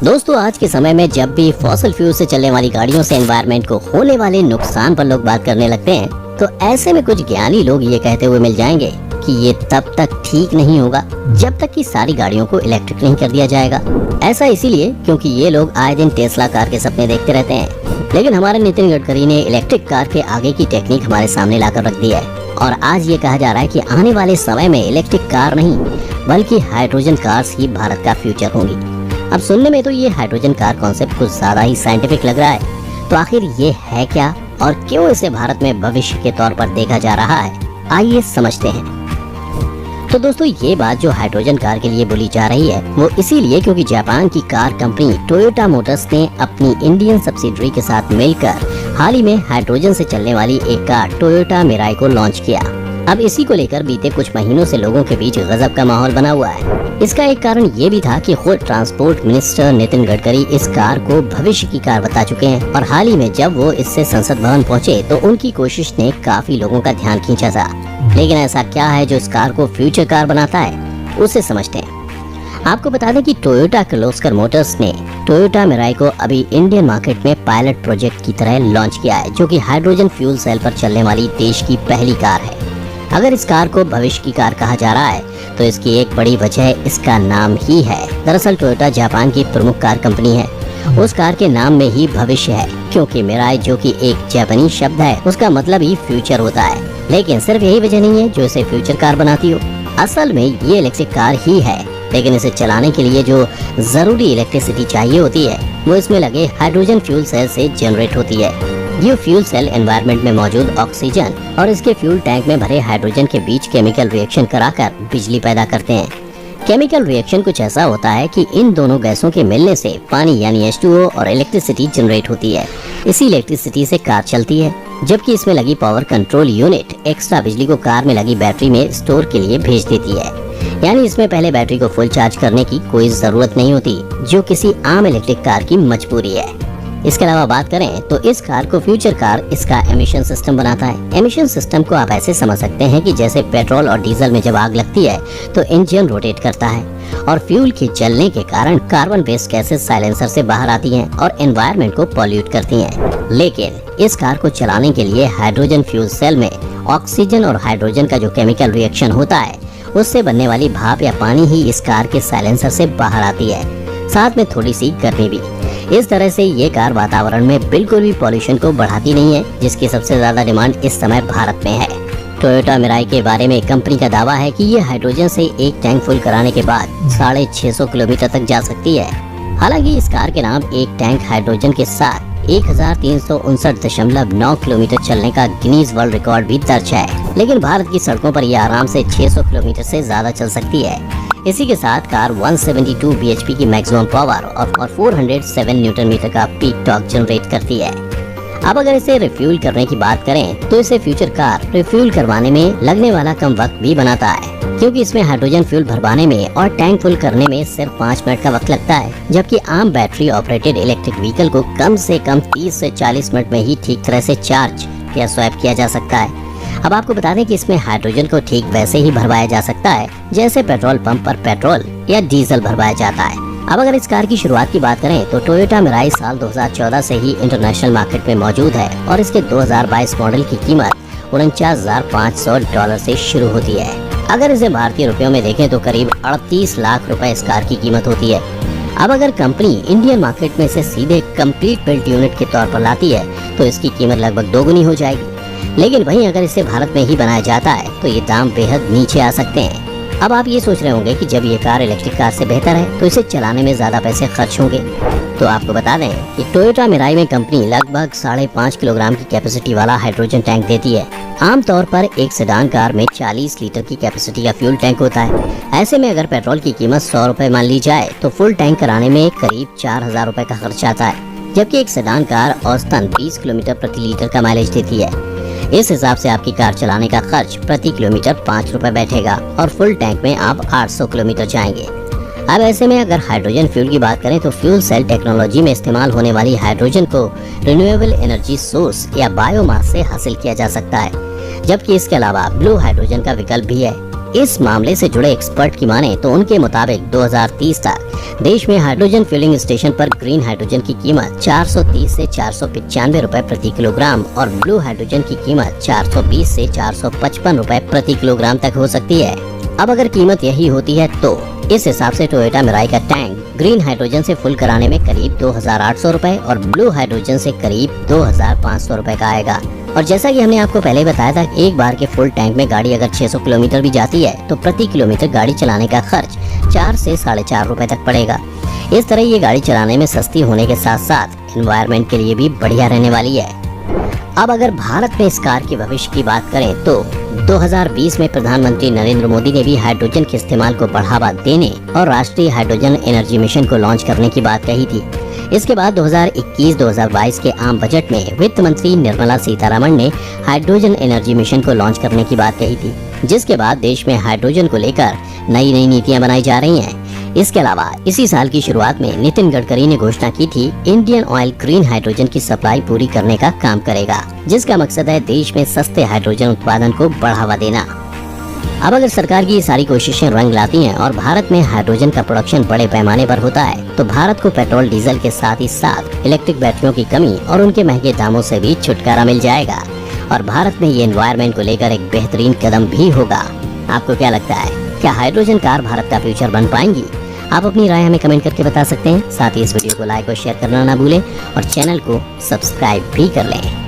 दोस्तों, आज के समय में जब भी फॉसिल फ्यूल से चलने वाली गाड़ियों से एनवायरनमेंट को होने वाले नुकसान पर लोग बात करने लगते हैं, तो ऐसे में कुछ ज्ञानी लोग ये कहते हुए मिल जाएंगे कि ये तब तक ठीक नहीं होगा जब तक कि सारी गाड़ियों को इलेक्ट्रिक नहीं कर दिया जाएगा। ऐसा इसीलिए क्योंकि ये लोग आए दिन टेस्ला कार के सपने देखते रहते हैं, लेकिन हमारे नितिन गडकरी ने इलेक्ट्रिक कार के आगे की टेक्निक हमारे सामने लाकर रख दी है और आज ये कहा जा रहा है कि आने वाले समय में इलेक्ट्रिक कार नहीं बल्कि हाइड्रोजन कार्स ही भारत का फ्यूचर होंगी। अब सुनने में तो ये हाइड्रोजन कार कॉन्सेप्ट कुछ ज्यादा ही साइंटिफिक लग रहा है, तो आखिर ये है क्या और क्यों इसे भारत में भविष्य के तौर पर देखा जा रहा है, आइए समझते हैं। तो दोस्तों, ये बात जो हाइड्रोजन कार के लिए बोली जा रही है वो इसीलिए क्योंकि जापान की कार कंपनी टोयोटा मोटर्स ने अपनी इंडियन सब्सिडरी के साथ मिलकर हाल ही में हाइड्रोजन से चलने वाली एक कार टोयोटा मिराई को लॉन्च किया। अब इसी को लेकर बीते कुछ महीनों से लोगों के बीच गजब का माहौल बना हुआ है। इसका एक कारण ये भी था कि खुद ट्रांसपोर्ट मिनिस्टर नितिन गडकरी इस कार को भविष्य की कार बता चुके हैं और हाल ही में जब वो इससे संसद भवन पहुंचे तो उनकी कोशिश ने काफी लोगों का ध्यान खींचा था। लेकिन ऐसा क्या है जो इस कार को फ्यूचर कार बनाता है, उसे समझते हैं। आपको बता दें कि टोयोटा किर्लोस्कर मोटर्स ने टोयोटा मिराई को अभी इंडियन मार्केट में पायलट प्रोजेक्ट की तरह लॉन्च किया है, जो कि हाइड्रोजन फ्यूल सेल पर चलने वाली देश की पहली कार है। अगर इस कार को भविष्य की कार कहा जा रहा है तो इसकी एक बड़ी वजह इसका नाम ही है। दरअसल टोयोटा जापान की प्रमुख कार कंपनी है, उस कार के नाम में ही भविष्य है, क्योंकि मिराई जो कि एक जापानी शब्द है उसका मतलब ही फ्यूचर होता है। लेकिन सिर्फ यही वजह नहीं है जो इसे फ्यूचर कार बनाती हो, असल में ये इलेक्ट्रिक कार ही है, लेकिन इसे चलाने के लिए जो जरूरी इलेक्ट्रिसिटी चाहिए होती है वो इसमें लगे हाइड्रोजन फ्यूल सेल से जनरेट होती है। ये फ्यूल सेल एनवायरनमेंट में मौजूद ऑक्सीजन और इसके फ्यूल टैंक में भरे हाइड्रोजन के बीच केमिकल रिएक्शन कराकर बिजली पैदा करते हैं। केमिकल रिएक्शन कुछ ऐसा होता है कि इन दोनों गैसों के मिलने से पानी यानी H2O और इलेक्ट्रिसिटी जनरेट होती है। इसी इलेक्ट्रिसिटी से कार चलती है, जबकि इसमें लगी पावर कंट्रोल यूनिट एक्स्ट्रा बिजली को कार में लगी बैटरी में स्टोर के लिए भेज देती है। यानी इसमें पहले बैटरी को फुल चार्ज करने की कोई जरूरत नहीं होती, जो किसी आम इलेक्ट्रिक कार की मजबूरी है। इसके अलावा बात करें तो इस कार को फ्यूचर कार इसका एमिशन सिस्टम बनाता है। एमिशन सिस्टम को आप ऐसे समझ सकते हैं कि जैसे पेट्रोल और डीजल में जब आग लगती है तो इंजन रोटेट करता है और फ्यूल के जलने के कारण कार्बन बेस्ड गैसेस साइलेंसर से बाहर आती हैं और एनवायरनमेंट को पॉल्यूट करती हैं। लेकिन इस कार को चलाने के लिए हाइड्रोजन फ्यूल सेल में ऑक्सीजन और हाइड्रोजन का जो केमिकल रिएक्शन होता है उससे बनने वाली भाप या पानी ही इस कार के साइलेंसर से बाहर आती है, साथ में थोड़ी सी गर्मी भी। इस तरह से ये कार वातावरण में बिल्कुल भी पॉल्यूशन को बढ़ाती नहीं है, जिसकी सबसे ज्यादा डिमांड इस समय भारत में है। टोयोटा मिराई के बारे में कंपनी का दावा है कि ये हाइड्रोजन से एक टैंक फुल कराने के बाद 650 किलोमीटर तक जा सकती है। हालांकि इस कार के नाम एक टैंक हाइड्रोजन के साथ 1359.9 किलोमीटर चलने का गिनीज वर्ल्ड रिकॉर्ड भी दर्ज है, लेकिन भारत की सड़कों पर यह आराम से 600 किलोमीटर से ज्यादा चल सकती है। इसी के साथ कार 172 bhp की मैक्सिमम पावर और 407 न्यूटन मीटर का पीक टॉर्क जनरेट करती है। अब अगर इसे रिफ्यूल करने की बात करें तो इसे फ्यूचर कार रिफ्यूल करवाने में लगने वाला कम वक्त भी बनाता है, क्योंकि इसमें हाइड्रोजन फ्यूल भरवाने में और टैंक फुल करने में सिर्फ 5 मिनट का वक्त लगता है, जबकि आम बैटरी ऑपरेटेड इलेक्ट्रिक व्हीकल को कम से कम 30 से 40 मिनट में ही ठीक तरह से चार्ज या स्वैप किया जा सकता है। अब आपको बता दें कि इसमें हाइड्रोजन को ठीक वैसे ही भरवाया जा सकता है जैसे पेट्रोल पंप पर पेट्रोल या डीजल भरवाया जाता है। अब अगर इस कार की शुरुआत की बात करें तो टोयोटा मिराई साल 2014 से ही इंटरनेशनल मार्केट में मौजूद है और इसके 2022 मॉडल की कीमत $49,500 से शुरू होती है। अगर इसे भारतीय रुपयों में देखें तो करीब 38 लाख रुपए इस कार की कीमत होती है। अब अगर कंपनी इंडियन मार्केट में इसे सीधे कंप्लीट बिल्ट यूनिट के तौर पर लाती है तो इसकी कीमत लगभग दोगुनी हो जाएगी, लेकिन वहीं अगर इसे भारत में ही बनाया जाता है तो ये दाम बेहद नीचे आ सकते हैं। अब आप ये सोच रहे होंगे कि जब ये कार इलेक्ट्रिक कार से बेहतर है तो इसे चलाने में ज्यादा पैसे खर्च होंगे। तो आपको बता दें कि टोयोटा मिराई में कंपनी लगभग 5.5 किलोग्राम की कैपेसिटी वाला हाइड्रोजन टैंक देती है। आमतौर पर एक सेडान कार में 40 लीटर की कैपेसिटी का फ्यूल टैंक होता है। ऐसे में अगर पेट्रोल की कीमत 100 रुपए मान ली जाए तो फुल टैंक कराने में करीब 4,000 रुपए का खर्च आता है, जबकि एक सेडान कार औसतन 20 किलोमीटर प्रति लीटर का माइलेज देती है। इस हिसाब से आपकी कार चलाने का खर्च प्रति किलोमीटर 5 रुपए बैठेगा और फुल टैंक में आप 800 किलोमीटर जाएंगे। अब ऐसे में अगर हाइड्रोजन फ्यूल की बात करें तो फ्यूल सेल टेक्नोलॉजी में इस्तेमाल होने वाली हाइड्रोजन को रिन्यूएबल एनर्जी सोर्स या बायोमास से हासिल किया जा सकता है, जबकि इसके अलावा ब्लू हाइड्रोजन का विकल्प भी है। इस मामले से जुड़े एक्सपर्ट की माने तो उनके मुताबिक 2030 तक देश में हाइड्रोजन फिलिंग स्टेशन पर ग्रीन हाइड्रोजन की कीमत 430 से 495 रुपए प्रति किलोग्राम और ब्लू हाइड्रोजन की कीमत 420 से 455 रुपए प्रति किलोग्राम तक हो सकती है। अब अगर कीमत यही होती है तो इस हिसाब से टोयोटा मिराई का टैंक ग्रीन हाइड्रोजन से फुल कराने में करीब 2800 रुपए और ब्लू हाइड्रोजन से करीब 2500 रुपए का आएगा। और जैसा कि हमने आपको पहले बताया था, एक बार के फुल टैंक में गाड़ी अगर 600 किलोमीटर भी जाती है तो प्रति किलोमीटर गाड़ी चलाने का खर्च 4 से 4.5 रुपए तक पड़ेगा। इस तरह ये गाड़ी चलाने में सस्ती होने के साथ साथ एनवायरनमेंट के लिए भी बढ़िया रहने वाली है। अब अगर भारत में इस कार के भविष्य की बात करें तो 2020 में प्रधानमंत्री नरेंद्र मोदी ने भी हाइड्रोजन के इस्तेमाल को बढ़ावा देने और राष्ट्रीय हाइड्रोजन एनर्जी मिशन को लॉन्च करने की बात कही थी। इसके बाद 2021-2022 के आम बजट में वित्त मंत्री निर्मला सीतारमण ने हाइड्रोजन एनर्जी मिशन को लॉन्च करने की बात कही थी, जिसके बाद देश में हाइड्रोजन को लेकर नई नई नीतियां बनाई जा रही हैं। इसके अलावा इसी साल की शुरुआत में नितिन गडकरी ने घोषणा की थी इंडियन ऑयल ग्रीन हाइड्रोजन की सप्लाई पूरी करने का काम करेगा, जिसका मकसद है देश में सस्ते हाइड्रोजन उत्पादन को बढ़ावा देना। अब अगर सरकार की ये सारी कोशिशें रंग लाती हैं और भारत में हाइड्रोजन का प्रोडक्शन बड़े पैमाने पर होता है तो भारत को पेट्रोल डीजल के साथ ही साथ इलेक्ट्रिक बैटरियों की कमी और उनके महंगे दामों से भी छुटकारा मिल जाएगा और भारत में ये एनवायरनमेंट को लेकर एक बेहतरीन कदम भी होगा। आपको क्या लगता है, क्या हाइड्रोजन कार भारत का फ्यूचर बन पाएंगी? आप अपनी राय हमें कमेंट करके बता सकते हैं। साथ ही इस वीडियो को लाइक और शेयर करना ना भूलें और चैनल को सब्सक्राइब भी कर लें।